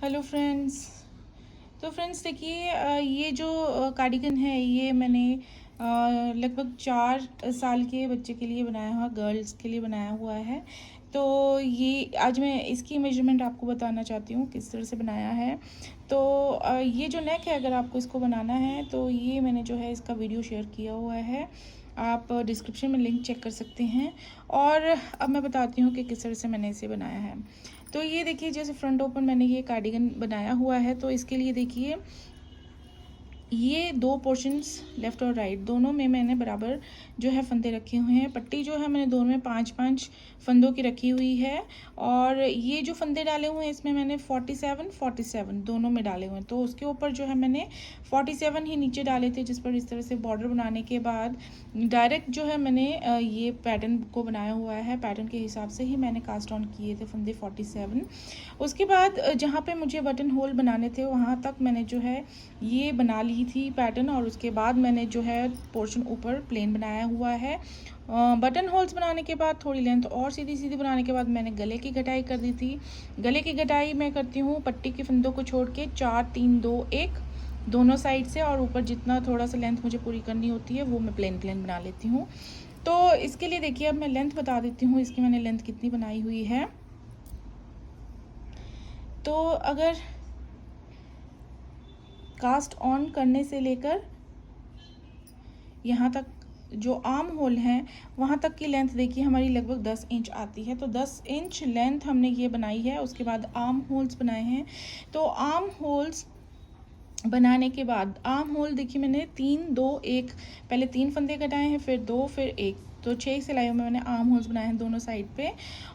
Hello friends. तो friends देखिए, ये जो कार्डिगन है ये मैंने लगभग 4 साल के बच्चे के लिए बनाया हुआ, गर्ल्स के लिए बनाया हुआ है। तो ये आज मैं इसकी मेजरमेंट आपको बताना चाहती हूँ किस तरह से बनाया है। तो ये जो नेक है, अगर आपको इसको बनाना है तो ये मैंने जो है इसका वीडियो शेयर किया हुआ है, आप डिस्क्रिप्शन में लिंक चेक कर सकते हैं। और अब मैं बताती हूँ कि किस तरह से मैंने इसे बनाया है। तो ये देखिए, जैसे फ्रंट ओपन मैंने ये कार्डिगन बनाया हुआ है, तो इसके लिए देखिए ये 2 पोर्शंस लेफ़्ट और राइट दोनों में मैंने बराबर जो है फंदे रखे हुए हैं। पट्टी जो है मैंने दोनों में 5-5 फंदों की रखी हुई है। और ये जो फंदे डाले हुए हैं इसमें मैंने 47 दोनों में डाले हुए हैं। तो उसके ऊपर जो है मैंने 47 ही नीचे डाले थे, जिस पर इस तरह से बॉर्डर बनाने के बाद डायरेक्ट जो है मैंने ये पैटर्न को बनाया हुआ है। पैटर्न के हिसाब से ही मैंने कास्ट ऑन किए थे फंदे 47। उसके बाद जहाँ पे मुझे बटन होल बनाने थे वहाँ तक मैंने जो है ये बना ली थी पैटर्न। और उसके बाद मैंने जो है पोर्शन ऊपर प्लेन बनाया हुआ है। बटन होल्स बनाने के बाद थोड़ी लेंथ और सीधी सीधी बनाने के बाद मैंने गले की कटाई कर दी थी। गले की कटाई मैं करती हूँ पट्टी के फंदों को छोड़ के 4 3 2 1 दोनों साइड से, और ऊपर जितना थोड़ा सा लेंथ मुझे पूरी करनी होती है वो मैं प्लेन बना लेती हूँ। तो इसके लिए देखिए, अब मैं लेंथ बता देती हूँ इसकी मैंने लेंथ कितनी बनाई हुई है। तो अगर कास्ट ऑन करने से लेकर यहाँ तक जो आर्म होल है वहाँ तक की लेंथ देखिए हमारी लगभग 10 इंच आती है। तो 10 इंच लेंथ हमने ये बनाई है। उसके बाद आर्म होल्स बनाए हैं। तो आर्म होल्स बनाने के बाद आर्म होल देखिए मैंने 3 2 1 पहले 3 फंदे कटाए हैं, फिर 2 फिर 1, तो 6 सिलाइयों में मैंने आर्म होल्स बनाए हैं दोनों साइड पे।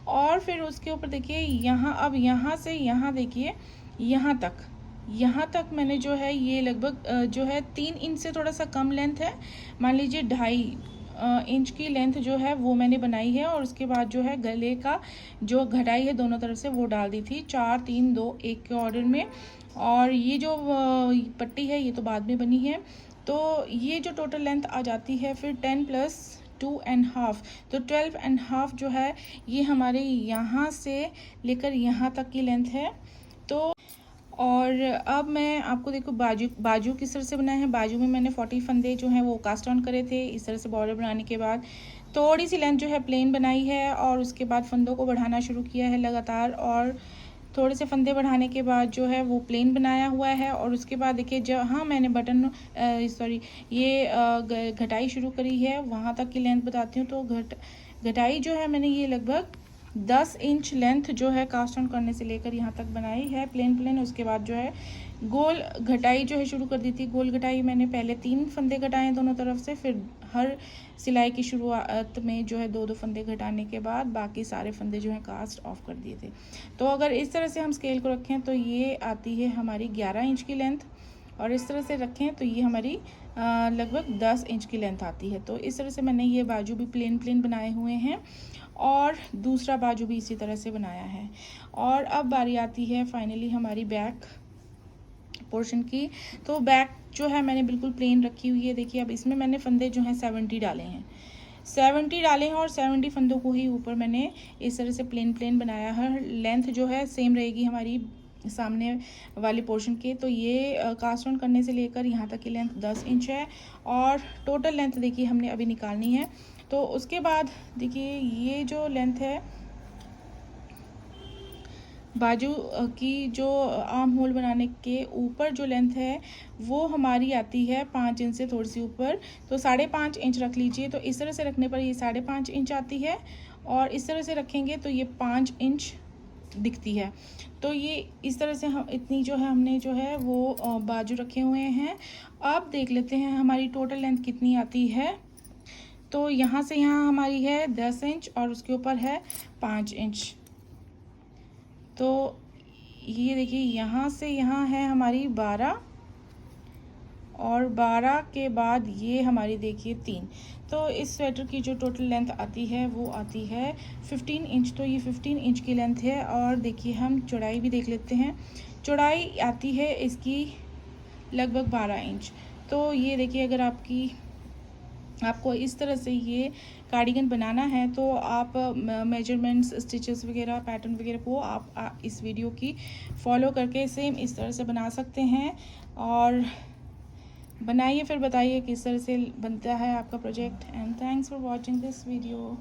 और फिर उसके ऊपर देखिए यहाँ, अब यहाँ से यहाँ देखिए यहाँ तक मैंने जो है ये लगभग जो है 3 इंच से थोड़ा सा कम लेंथ है, मान लीजिए 2.5 इंच की लेंथ जो है वो मैंने बनाई है। और उसके बाद जो है गले का जो घटाई है दोनों तरफ से वो डाल दी थी 4 3 2 1 के ऑर्डर में। और ये जो पट्टी है ये तो बाद में बनी है। तो ये जो टोटल लेंथ आ जाती है फिर 10 + 2.5, तो 12.5 जो है ये हमारे यहाँ से लेकर यहाँ तक की लेंथ है। तो और अब मैं आपको देखो बाजू किस तरह से बनाए हैं। बाजू में मैंने 40 फंदे जो हैं वो कास्ट ऑन करे थे। इस तरह से बॉर्डर बनाने के बाद थोड़ी सी लेंथ जो है प्लेन बनाई है, और उसके बाद फंदों को बढ़ाना शुरू किया है लगातार। और थोड़े से फंदे बढ़ाने के बाद जो है वो प्लेन बनाया हुआ है। और उसके बाद देखिए जहाँ मैंने ये घटाई शुरू करी है वहाँ तक की लेंथ बताती हूँ। तो घटाई जो है मैंने ये लगभग 10 इंच लेंथ जो है कास्ट ऑन करने से लेकर यहाँ तक बनाई है प्लेन। उसके बाद जो है गोल घटाई जो है शुरू कर दी थी। गोल घटाई मैंने पहले 3 फंदे घटाए दोनों तरफ से, फिर हर सिलाई की शुरुआत में जो है 2-2 फंदे घटाने के बाद बाकी सारे फंदे जो हैं कास्ट ऑफ कर दिए थे। तो अगर इस तरह से हम स्केल को रखें तो ये आती है हमारी 11 इंच की लेंथ, और इस तरह से रखें तो ये हमारी लगभग 10 इंच की लेंथ आती है। तो इस तरह से मैंने ये बाजू भी प्लेन बनाए हुए हैं, और दूसरा बाजू भी इसी तरह से बनाया है। और अब बारी आती है फाइनली हमारी बैक पोर्शन की। तो बैक जो है मैंने बिल्कुल प्लेन रखी हुई है। देखिए अब इसमें मैंने फंदे जो हैं 70 डाले हैं, 70 डाले हैं, और 70 फंदों को ही ऊपर मैंने इस तरह से प्लेन बनाया है। लेंथ जो है सेम रहेगी हमारी सामने वाले पोर्शन के। तो ये कास्ट ऑन करने से लेकर यहाँ तक की लेंथ 10 इंच है, और टोटल लेंथ देखिए हमने अभी निकालनी है। तो उसके बाद देखिए ये जो लेंथ है बाजू की, जो आर्म होल बनाने के ऊपर जो लेंथ है वो हमारी आती है 5 इंच से थोड़ी सी ऊपर। तो 5.5 इंच रख लीजिए। तो इस तरह से रखने पर ये 5.5 इंच आती है, और इस तरह से रखेंगे तो ये 5 इंच दिखती है। तो ये इस तरह से हम इतनी जो है हमने जो है वो बाजू रखे हुए हैं। अब देख लेते हैं हमारी टोटल लेंथ कितनी आती है। तो यहाँ से यहाँ हमारी है 10 इंच, और उसके ऊपर है 5 इंच। तो ये देखिए यहाँ से यहाँ है हमारी 12, और 12 के बाद ये हमारी देखिए 3। तो इस स्वेटर की जो टोटल लेंथ आती है वो आती है 15 इंच। तो ये 15 इंच की लेंथ है। और देखिए हम चौड़ाई भी देख लेते हैं। चौड़ाई आती है इसकी लगभग 12 इंच। तो ये देखिए अगर आपकी आपको इस तरह से ये कार्डिगन बनाना है तो आप मेजरमेंट्स, स्टिचेस वगैरह, पैटर्न वगैरह को आप इस वीडियो की फॉलो करके सेम इस तरह से बना सकते हैं। और बनाइए, फिर बताइए किस तरह से बनता है आपका project. And thanks for watching this video.